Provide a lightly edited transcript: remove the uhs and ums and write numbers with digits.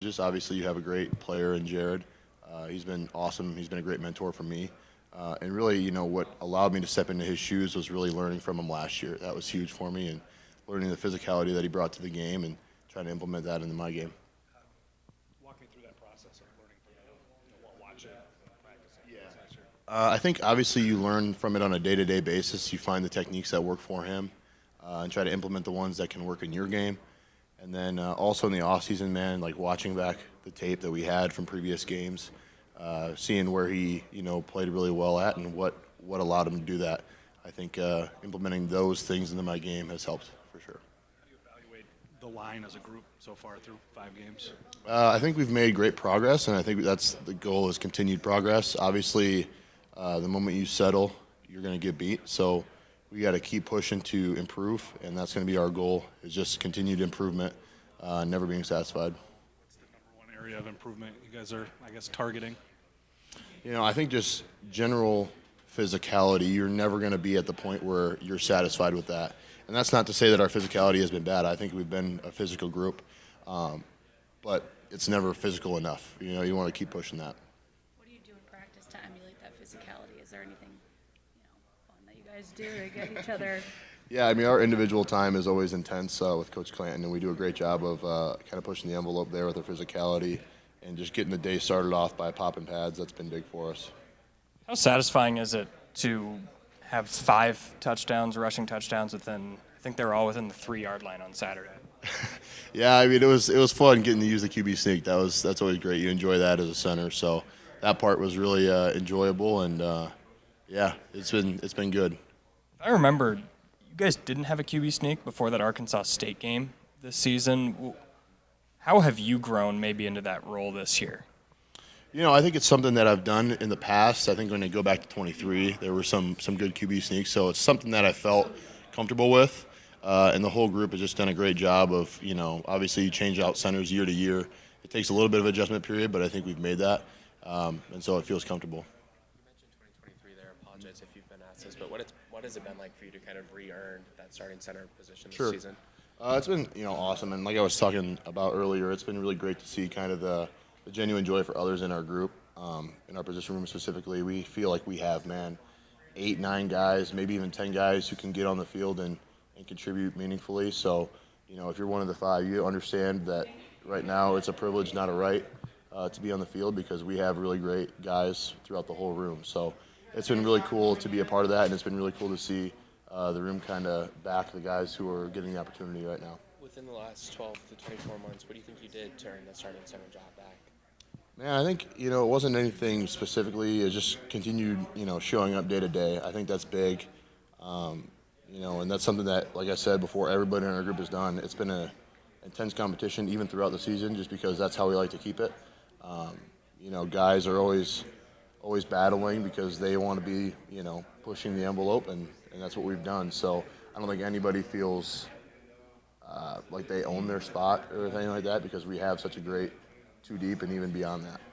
Just obviously, you have a great player in Jarrod. He's been awesome. He's been a great mentor for me. And really, what allowed me to step into his shoes was really learning from him last year. That was huge for me, and learning the physicality that he brought to the game and trying to implement that into my game. Walk me through that process of learning from while watching, practicing. Yeah. Last year. I think obviously you learn from it on a day-to-day basis. You find the techniques that work for him, and try to implement the ones that can work in your game. And then also in the off-season, man, like watching back the tape that we had from previous games, seeing where he, played really well at and what allowed him to do that. I think implementing those things into my game has helped for sure. How do you evaluate the line as a group so far through 5 games? I think we've made great progress, and I think that's the goal is continued progress. Obviously, the moment you settle, you're going to get beat. So we got to keep pushing to improve, and that's going to be our goal, is just continued improvement, never being satisfied. What's the number one area of improvement you guys are, I guess, targeting? I think just general physicality, you're never going to be at the point where you're satisfied with that. And that's not to say that our physicality has been bad. I think we've been a physical group, but it's never physical enough. You want to keep pushing that. What do you do in practice to emulate that physicality? Is there anything, fun that you guys do to get each other? Yeah, I mean, our individual time is always intense with Coach Clanton, and we do a great job of kind of pushing the envelope there with our physicality and just getting the day started off by popping pads. That's been big for us. How satisfying is it to have 5 touchdowns, rushing touchdowns within, I think they were all within the 3-yard line on Saturday? Yeah, I mean, it was fun getting to use the QB sneak. That's always great. You enjoy that as a center, so that part was really enjoyable, and yeah, it's been good. I remember you guys didn't have a QB sneak before that Arkansas State game this season. How have you grown maybe into that role this year? I think it's something that I've done in the past. I think when I go back to 23, there were some good QB sneaks, so it's something that I felt comfortable with. And the whole group has just done a great job of, obviously you change out centers year to year. It takes a little bit of adjustment period, but I think we've made that, and so it feels comfortable. You mentioned 23 there. I apologize if you've been asked this, but what has it been like for you to kind of re-earn that starting center position this season? It's been, awesome, and like I was talking about earlier, it's been really great to see kind of the genuine joy for others in our group, in our position room specifically. We feel like we have, 8, 9 guys, maybe even 10 guys who can get on the field and contribute meaningfully. So, if you're one of the 5, you understand that right now it's a privilege, not a right, to be on the field because we have really great guys throughout the whole room. So it's been really cool to be a part of that, and it's been really cool to see the room kind of back the guys who are getting the opportunity right now. Within the last 12 to 24 months, what do you think you did to earn the starting center job back? Man, I think, it wasn't anything specifically. It just continued, showing up day to day. I think that's big. And that's something that, like I said before, everybody in our group has done. It's been an intense competition even throughout the season just because that's how we like to keep it. Guys are always battling because they want to be, pushing the envelope, and that's what we've done. So I don't think anybody feels like they own their spot or anything like that because we have such a great 2 deep and even beyond that.